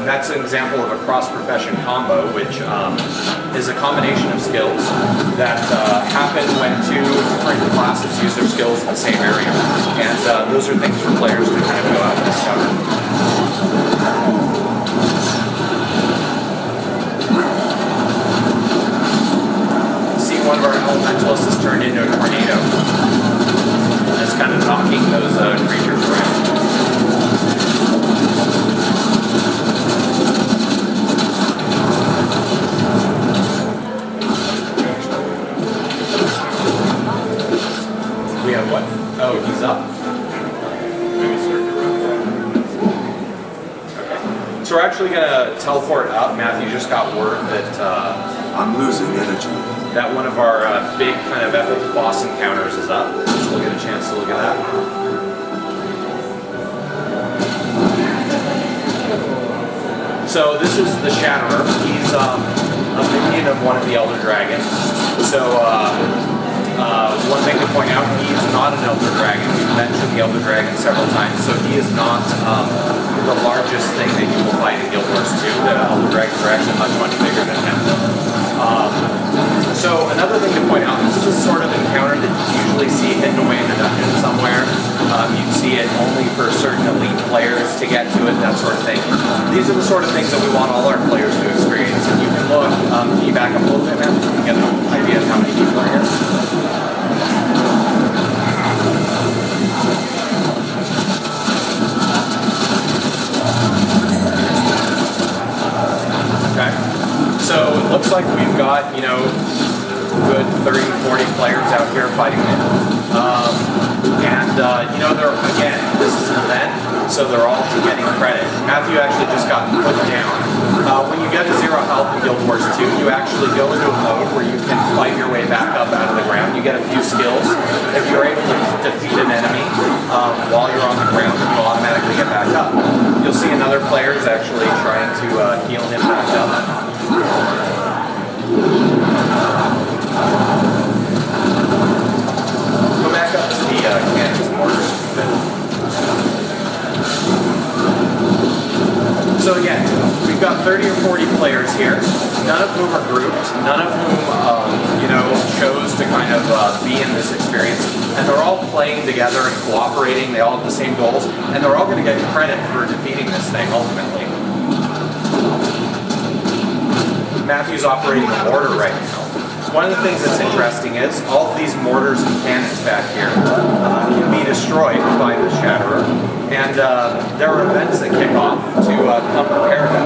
that's an example of a cross-profession combo, which is a combination of skills that happen when two different classes use their skills in the same area. And those are things for players to kind of go out and discover. See, one of our elementalists has turned into a tornado. And it's kind of knocking those creatures around. What? Oh, he's up? Okay. So we're actually going to teleport up. Matthew just got word that I'm losing energy. That one of our big kind of epic boss encounters is up. So we'll get a chance to look at that. So this is the Shatterer. He's a minion of one of the Elder Dragons. So one thing to point out, he is not an Elder Dragon. We've mentioned the Elder Dragon several times, so he is not the largest thing that you will fight in Guild Wars 2. The Elder Dragons are actually much, much bigger than him. So another thing to point out, this is the sort of encounter that you usually see hidden away in a dungeon somewhere. You'd see it only for certain elite players to get to it, that sort of thing. These are the sort of things that we want all our players to experience. And you can look, can you back up a little bit, man? You get an idea of how many people are here. Okay, so it looks like we've got, you know, good 30, 40 players out here fighting it. You know, again, this is an event, so they're all getting credit. Matthew actually just got put down. When you get to 0 health in Guild Wars 2, you actually go into a mode where you can fight your way back up out of the ground. You get a few skills. If you're able to defeat an enemy while you're on the ground, you'll automatically get back up. You'll see another player is actually trying to heal him back up. Go back up to the cannons and mortars. So again, we've got 30 or 40 players here, none of whom are grouped, none of whom, you know, chose to kind of be in this experience, and they're all playing together and cooperating. They all have the same goals, and they're all going to get credit for defeating this thing ultimately. Matthew's operating a mortar right now. One of the things that's interesting is all of these mortars and cannons back here can be destroyed by the Shatterer, and there are events that kick off to come prepare them.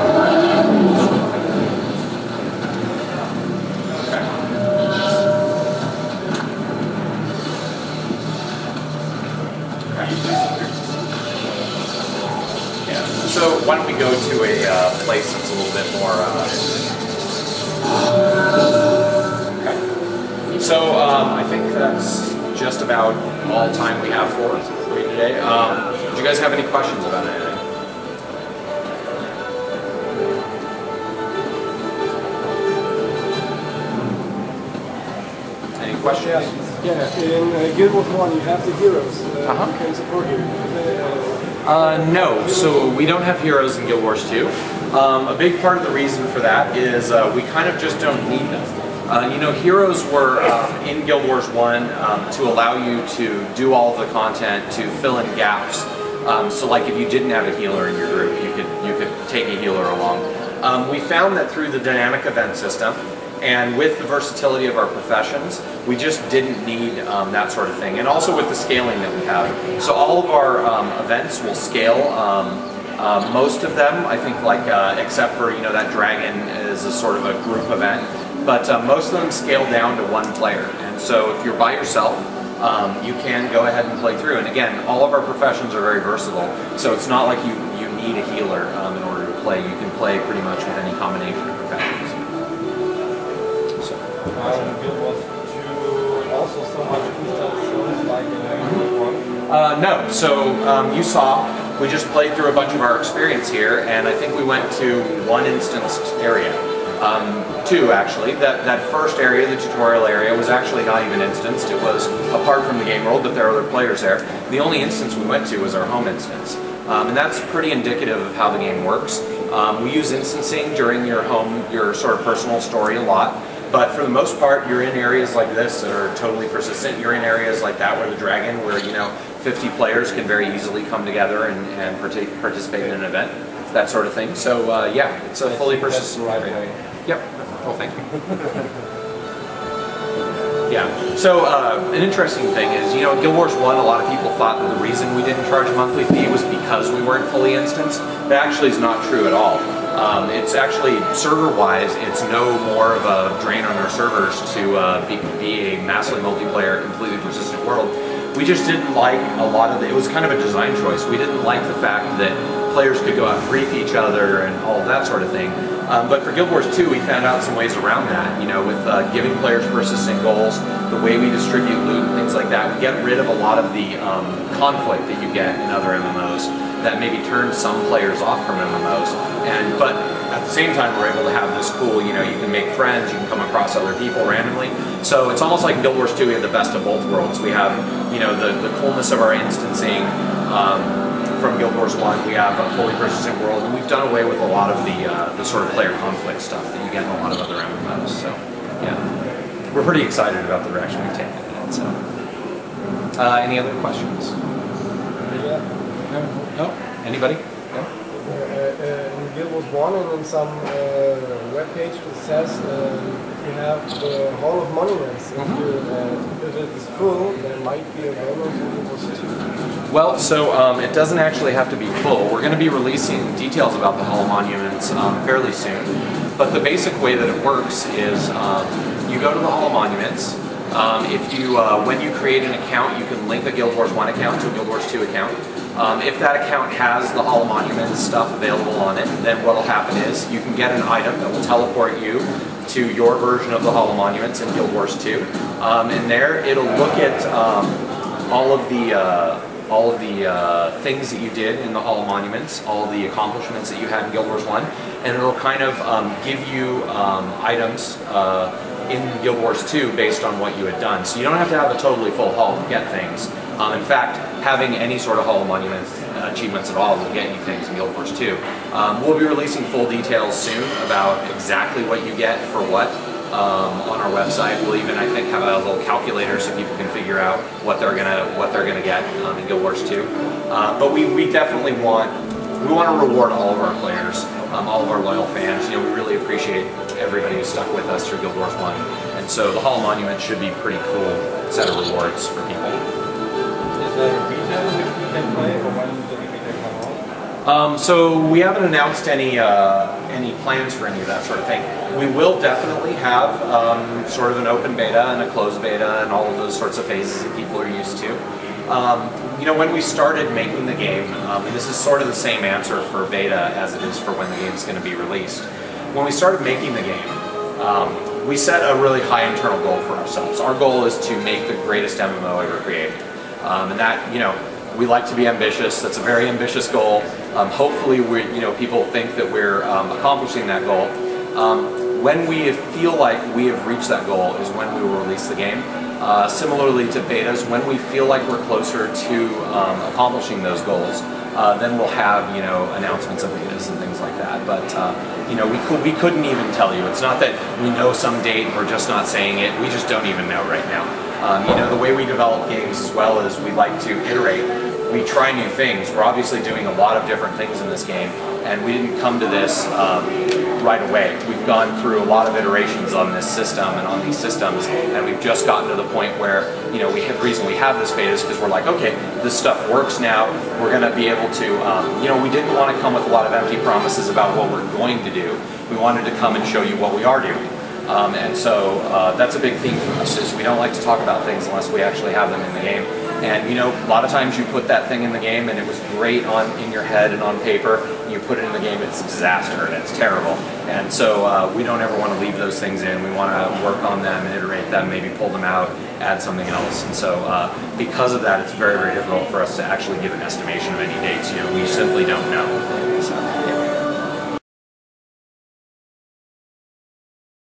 Okay. Yeah. So why don't we go to a place that's a little bit more. So I think that's just about all time we have for you today. Do you guys have any questions about anything? Any questions? Yeah, in Guild Wars 1 you have the heroes. You can support you. No, so we don't have heroes in Guild Wars 2. A big part of the reason for that is we kind of just don't need them. You know, heroes were in Guild Wars 1 to allow you to do all the content, to fill in gaps. So like if you didn't have a healer in your group, you could take a healer along. We found that through the dynamic event system, and with the versatility of our professions, we just didn't need that sort of thing. And also with the scaling that we have. So all of our events will scale. Most of them, I think, like except for, you know, that dragon is a sort of a group event. But most of them scale down to 1 player. And so if you're by yourself, you can go ahead and play through. And again, all of our professions are very versatile. So it's not like you need a healer in order to play. You can play pretty much with any combination of professions. So, Guild Wars 2 also so much instances like in Guild Wars 1? No. So you saw, we just played through a bunch of our experience here, and I think we went to 1 instanced area. 2 actually. That first area, the tutorial area, was actually not even instanced. It was apart from the game world, but there are other players there. The only instance we went to was our home instance. And that's pretty indicative of how the game works. We use instancing during your sort of personal story a lot. But for the most part, you're in areas like this that are totally persistent. You're in areas like that where the Dragon, where 50 players can very easily come together and participate in an event, that sort of thing. So yeah, it's a fully persistent area. Yep. Well, thank you. Yeah. So an interesting thing is, in Guild Wars 1, a lot of people thought that the reason we didn't charge a monthly fee was because we weren't fully instanced. That actually is not true at all. It's actually, server-wise, it's no more of a drain on our servers to be a massively multiplayer, completely persistent world. We just didn't like a lot of it was kind of a design choice. We didn't like the fact that players could go out and brief each other and all of that sort of thing. But for Guild Wars 2, we found out some ways around that, with giving players persistent goals, the way we distribute loot and things like that. We get rid of a lot of the conflict that you get in other MMOs that maybe turns some players off from MMOs. But at the same time, we're able to have this cool, you can make friends, you can come across other people randomly. So it's almost like in Guild Wars 2, we have the best of both worlds. We have, the coolness of our instancing from Guild Wars 1. We have a fully persistent world, and we've done away with a lot of the sort of player conflict stuff that you get in a lot of other MMOs. So yeah, we're pretty excited about the direction we've taken it. So any other questions? No? Anybody? In Guild Wars 1 and in some webpage it says if you have the Hall of Monuments, if it is full, there might be a bonus in Guild Wars 2. Well, so it doesn't actually have to be full. We're going to be releasing details about the Hall of Monuments fairly soon. But the basic way that it works is you go to the Hall of Monuments. When you create an account, you can link a Guild Wars 1 account to a Guild Wars 2 account. If that account has the Hall of Monuments stuff available on it, then what will happen is you can get an item that will teleport you to your version of the Hall of Monuments in Guild Wars 2. And there, it'll look at all of the things that you did in the Hall of Monuments, all of the accomplishments that you had in Guild Wars 1, and it'll kind of give you items in Guild Wars 2 based on what you had done. So you don't have to have a totally full haul to get things. In fact, having any sort of Hall of Monuments achievements at all will get you things in Guild Wars 2. We'll be releasing full details soon about exactly what you get for what on our website. We'll even, I think, have a little calculator so people can figure out what they're gonna get in Guild Wars 2. But we definitely want to reward all of our players, all of our loyal fans. We really appreciate everybody who stuck with us through Guild Wars 1. And so the Hall of Monuments should be a pretty cool set of rewards for people. Is there a beta which we can play, or when does the beta come out? So we haven't announced any plans for any of that sort of thing. We will definitely have sort of an open beta and a closed beta and all of those sorts of phases that people are used to. When we started making the game, and this is sort of the same answer for beta as it is for when the game's going to be released. When we started making the game, we set a really high internal goal for ourselves. Our goal is to make the greatest MMO ever created. And that, we like to be ambitious. That's a very ambitious goal. Hopefully, people think that we're accomplishing that goal. When we feel like we have reached that goal is when we will release the game. Similarly to betas, when we feel like we're closer to accomplishing those goals, then we'll have announcements of betas and things like that. But we couldn't even tell you. It's not that we know some date and we're just not saying it. We just don't even know right now. The way we develop games as well is we like to iterate. We try new things. We're obviously doing a lot of different things in this game, and we didn't come to this right away. We've gone through a lot of iterations on this system and on these systems, and we've just gotten to the point where the reason we have this beta is because we're like, okay, this stuff works now. We're going to be able to, we didn't want to come with a lot of empty promises about what we're going to do. We wanted to come and show you what we are doing. And so that's a big theme for us, is we don't like to talk about things unless we actually have them in the game. And a lot of times you put that thing in the game and it was great in your head and on paper, and you put it in the game, it's a disaster and it's terrible. And so we don't ever want to leave those things in. We want to work on them and iterate them, maybe pull them out, add something else. And so because of that, it's very, very difficult for us to actually give an estimation of any dates. We simply don't know. So.